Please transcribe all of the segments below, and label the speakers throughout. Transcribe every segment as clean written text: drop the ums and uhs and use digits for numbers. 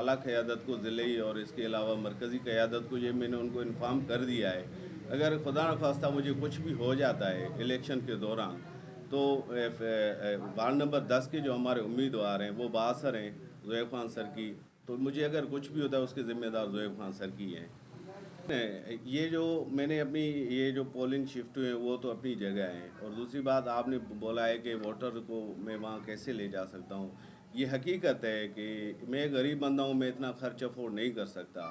Speaker 1: اعلیٰ قیادت کو ضلعی اور اس کے علاوہ مرکزی قیادت کو یہ میں نے ان کو انفارم کر دیا ہے، اگر خدا نخواستہ مجھے کچھ بھی ہو جاتا ہے الیکشن کے دوران تو وارڈ نمبر 10 کے جو ہمارے امیدوار ہیں وہ بااثر ہیں زہیب خان سر کی، تو مجھے اگر کچھ بھی ہوتا ہے اس کے ذمہ دار زہیب خان سر کی ہیں۔ یہ جو میں نے اپنی یہ جو پولنگ شفٹ ہوئے ہیں وہ تو اپنی جگہ ہیں، اور دوسری بات آپ نے بولا ہے کہ ووٹر کو میں وہاں کیسے لے جا سکتا ہوں، یہ حقیقت ہے کہ میں غریب بندہ ہوں، میں اتنا خرچ افورڈ نہیں کر سکتا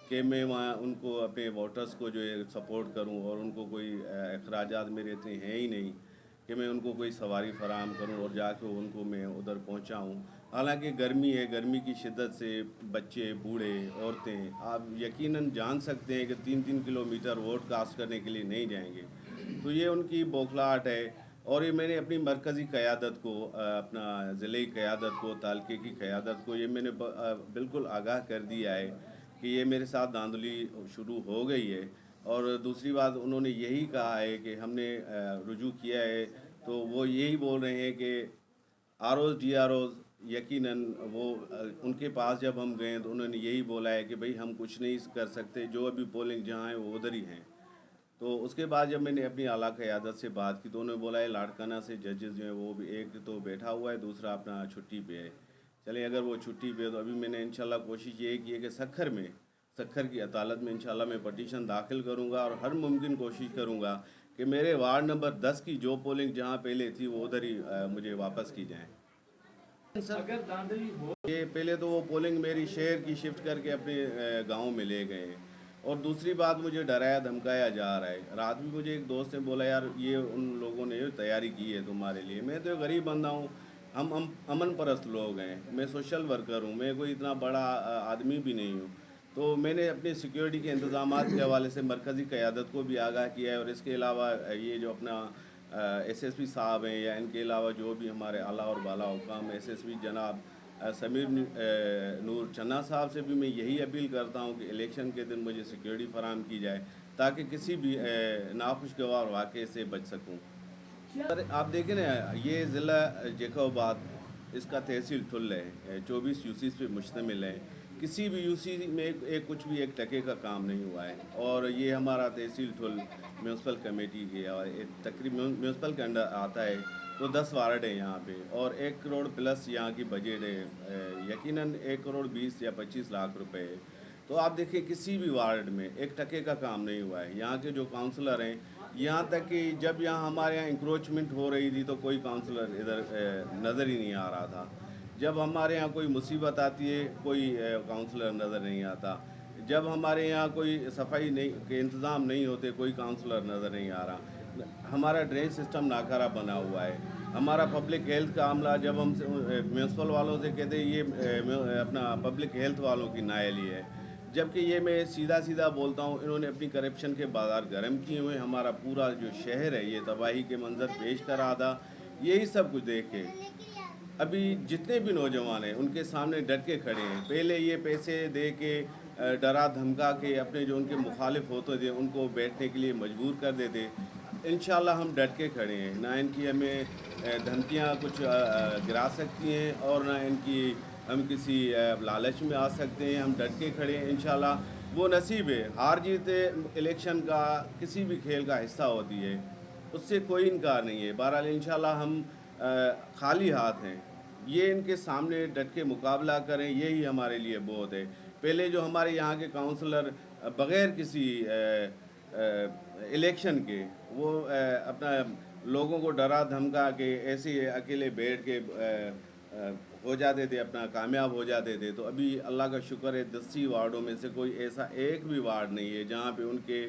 Speaker 1: کہ میں وہاں ان کو اپنے ووٹرز کو جو ہے سپورٹ کروں، اور ان کو کوئی اخراجات میرے اتنے ہیں ہی نہیں کہ میں ان کو کوئی سواری فراہم کروں اور جا کے ان کو میں ادھر پہنچاؤں۔ حالانکہ گرمی ہے، گرمی کی شدت سے بچے، بوڑھے، عورتیں آپ یقیناً جان سکتے ہیں کہ 3 کلومیٹر ووٹ کاسٹ کرنے کے لیے نہیں جائیں گے، تو یہ ان کی بوکھلاہٹ ہے۔ اور یہ میں نے اپنی مرکزی قیادت کو، اپنا ضلعی قیادت کو، تعلقے کی قیادت کو یہ میں نے بالکل آگاہ کر دیا ہے کہ یہ میرے ساتھ دھاندلی شروع ہو گئی ہے۔ اور دوسری بات انہوں نے یہی کہا ہے کہ ہم نے رجوع کیا ہے، تو وہ یہی بول رہے ہیں کہ R Os D R Os یقیناً وہ ان کے پاس جب ہم گئے تو انہوں نے یہی بولا ہے کہ بھئی ہم کچھ نہیں کر سکتے، جو ابھی پولنگ جہاں ہیں وہ ادھر ہی ہیں۔ تو اس کے بعد جب میں نے اپنی اعلیٰ قیادت سے بات کی تو انہوں نے بولا ہے لاڑکانہ سے ججز جو ہیں وہ بھی ایک تو بیٹھا ہوا ہے، دوسرا اپنا چھٹی پہ ہے۔ چلیں اگر وہ چھٹی پہ ہے تو ابھی میں نے انشاءاللہ کوشش یہ کی ہے کہ سکھر کی عدالت میں انشاءاللہ میں پٹیشن داخل کروں گا، اور ہر ممکن کوشش کروں گا کہ میرے وارڈ نمبر 10 کی جو پولنگ جہاں پہلے تھی وہ ادھر ہی مجھے واپس کی جائیں۔ اگر دھاندلی ہو یہ پہلے تو وہ پولنگ میری شہر کی شفٹ کر کے اپنے گاؤں میں لے گئے ہیں، اور دوسری بات مجھے ڈرایا دھمکایا جا رہا ہے۔ رات بھی مجھے ایک دوست نے بولا یار یہ ان لوگوں نے تیاری کی ہے تمہارے لیے، میں تو غریب بندہ ہوں، ہم امن پرست لوگ ہیں، میں سوشل ورکر ہوں، میں کوئی اتنا بڑا آدمی بھی نہیں ہوں، تو میں نے اپنے سیکیورٹی کے انتظامات کے حوالے سے مرکزی قیادت کو بھی آگاہ کیا ہے، اور اس کے علاوہ یہ جو اپنا ایس ایس پی صاحب ہیں یا ان کے علاوہ جو بھی ہمارے اعلیٰ اور بالا حکام ایس ایس پی جناب سمیر نور چنا صاحب سے بھی میں یہی اپیل کرتا ہوں کہ الیکشن کے دن مجھے سیکیورٹی فراہم کی جائے تاکہ کسی بھی ناخوشگوار واقعے سے بچ سکوں۔ سر آپ دیکھیں نا یہ ضلع جیکوباد اس کا تحصیل ٹھل ہے، 24 یوسیز پہ مشتمل ہے، کسی بھی یوسی میں کچھ بھی ایک ٹکے کا کام نہیں ہوا ہے، اور یہ ہمارا تحصیل ٹھل میونسپل کمیٹی کے اور تقریباً میونسپل کے انڈر آتا ہے، تو 10 وارڈ ہیں یہاں پہ، اور 1 کروڑ پلس یہاں کی بجٹ ہے، یقیناً 1 کروڑ 20 یا 25 لاکھ روپے ہے۔ تو آپ دیکھیں کسی بھی وارڈ میں ایک ٹکے کا کام نہیں ہوا ہے۔ یہاں کے جو کاؤنسلر ہیں، یہاں تک کہ جب یہاں ہمارے یہاں انکروچمنٹ ہو رہی تھی تو کوئی کاؤنسلر ادھر نظر ہی نہیں آ رہا تھا، جب ہمارے یہاں کوئی مصیبت آتی ہے کوئی کاؤنسلر نظر نہیں آتا، جب ہمارے یہاں کوئی صفائی نہیں کے انتظام نہیں ہوتے کوئی کاؤنسلر نظر نہیں آ رہا، ہمارا ڈرینیج سسٹم ناکارہ بنا ہوا ہے، ہمارا پبلک ہیلتھ کا عملہ جب ہم میونسپل والوں سے کہتے ہیں یہ اپنا پبلک ہیلتھ والوں کی نائلی ہے، جبکہ یہ میں سیدھا بولتا ہوں انہوں نے اپنی کرپشن کے بازار گرم کیے ہوئے، ہمارا پورا جو شہر ہے یہ تباہی کے منظر پیش کر رہا تھا۔ یہی سب کچھ دیکھ کے ابھی جتنے بھی نوجوان ہیں ان کے سامنے ڈٹ کے کھڑے ہیں، پہلے یہ پیسے دے کے ڈرا دھمکا کے اپنے جو ان کے مخالف ہوتے تھے ان کو بیٹھنے کے لیے مجبور کر دیتے، انشاءاللہ ہم ڈٹ کے کھڑے ہیں، نہ ان کی ہمیں دھمکیاں کچھ گرا سکتی ہیں، اور نہ ان کی ہم کسی لالچ میں آ سکتے ہیں، ہم ڈٹ کے کھڑے ہیں انشاءاللہ۔ وہ نصیب ہے، ہار جیت الیکشن کا کسی بھی کھیل کا حصہ ہوتی ہے، اس سے کوئی انکار نہیں ہے، بہرحال انشاءاللہ ہم خالی ہاتھ ہیں، یہ ان کے سامنے ڈٹ کے مقابلہ کریں یہی ہمارے لیے بہت ہے۔ پہلے جو ہمارے یہاں کے کاؤنسلر بغیر کسی الیکشن کے وہ اپنا لوگوں کو ڈرا دھمکا کے ایسے اکیلے بیٹھ کے ہو جاتے تھے، اپنا کامیاب ہو جاتے تھے، تو ابھی اللہ کا شکر ہے 10 وارڈوں میں سے کوئی ایسا ایک بھی وارڈ نہیں ہے جہاں پہ ان کے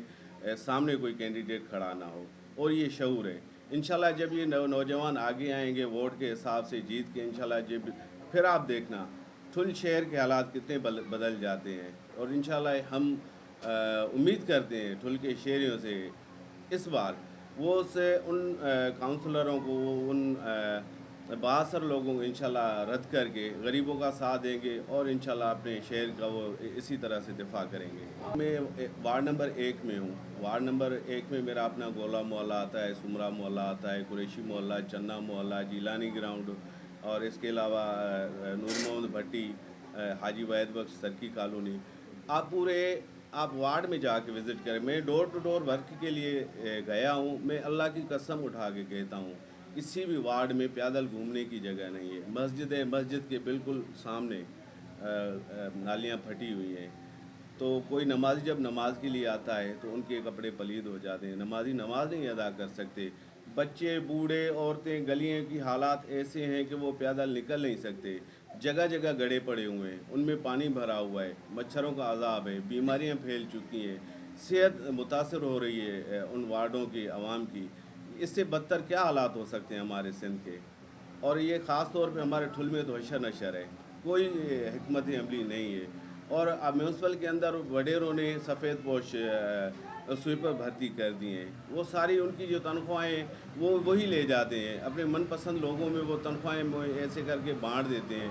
Speaker 1: سامنے کوئی کینڈیڈیٹ کھڑا نہ ہو، اور یہ شعور ہے۔ انشاءاللہ جب یہ نوجوان آگے آئیں گے ووٹ کے حساب سے جیت کے انشاءاللہ جب پھر آپ دیکھنا ٹھل شہر کے حالات کتنے بدل جاتے ہیں، اور انشاءاللہ ہم امید کرتے ہیں ٹھل کے شہریوں سے اس بار وہ سے ان کاؤنسلروں کو، ان بااثر لوگوں کو انشاءاللہ رد کر کے غریبوں کا ساتھ دیں گے، اور انشاءاللہ اپنے شہر کا وہ اسی طرح سے دفاع کریں گے۔ میں وارڈ نمبر 1 میں ہوں، وارڈ نمبر 1 میں میرا اپنا گولا محلہ آتا ہے، سمرا محلہ آتا ہے، قریشی محلہ، چنا محلہ، جیلانی گراؤنڈ، اور اس کے علاوہ نور محمد بھٹی، حاجی وحید بخش سرکی کالونی، آپ وارڈ میں جا کے وزٹ کریں. میں ڈور ٹو ڈور ورک کے لیے گیا ہوں. میں اللہ کی قسم اٹھا کے کہتا ہوں کسی بھی وارڈ میں پیدل گھومنے کی جگہ نہیں ہے. مسجد کے بالکل سامنے نالیاں پھٹی ہوئی ہیں. تو کوئی نمازی جب نماز کے لیے آتا ہے تو ان کے کپڑے پلید ہو جاتے ہیں. نمازی نماز نہیں ادا کر سکتے. بچے، بوڑھے، عورتیں، گلیاں کی حالات ایسے ہیں کہ وہ پیدل نکل نہیں سکتے. جگہ جگہ گڑھے پڑے ہوئے ہیں، ان میں پانی بھرا ہوا ہے، مچھروں کا عذاب ہے، بیماریاں پھیل چکی ہیں، صحت متاثر ہو رہی ہے ان وارڈوں کی عوام کی. اس سے بدتر کیا حالات ہو سکتے ہیں ہمارے سندھ کے؟ اور یہ خاص طور پہ ہمارے ٹھل میں تو حشر نشر ہے، کوئی حکمت عملی نہیں ہے. اور میونسپل کے اندر وڈیروں نے سفید پوش سویپر بھرتی کر دی ہیں. وہ ساری ان کی جو تنخواہیں وہ وہی لے جاتے ہیں، اپنے من پسند لوگوں میں وہ تنخواہیں ایسے کر کے بانٹ دیتے ہیں.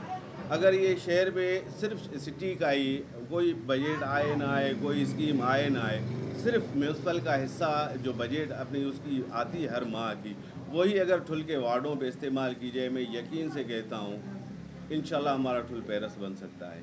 Speaker 1: اگر یہ شہر میں صرف سٹی کا ہی کوئی بجٹ آئے نہ آئے، کوئی اسکیم آئے نہ آئے، صرف میونسپل کا حصہ جو بجٹ اپنی اس کی آتی ہے ہر ماہ کی، وہی اگر ٹھل کے وارڈوں پہ استعمال کی جائے، میں یقین سے کہتا ہوں انشاءاللہ ہمارا ٹھل پیرس بن سکتا ہے.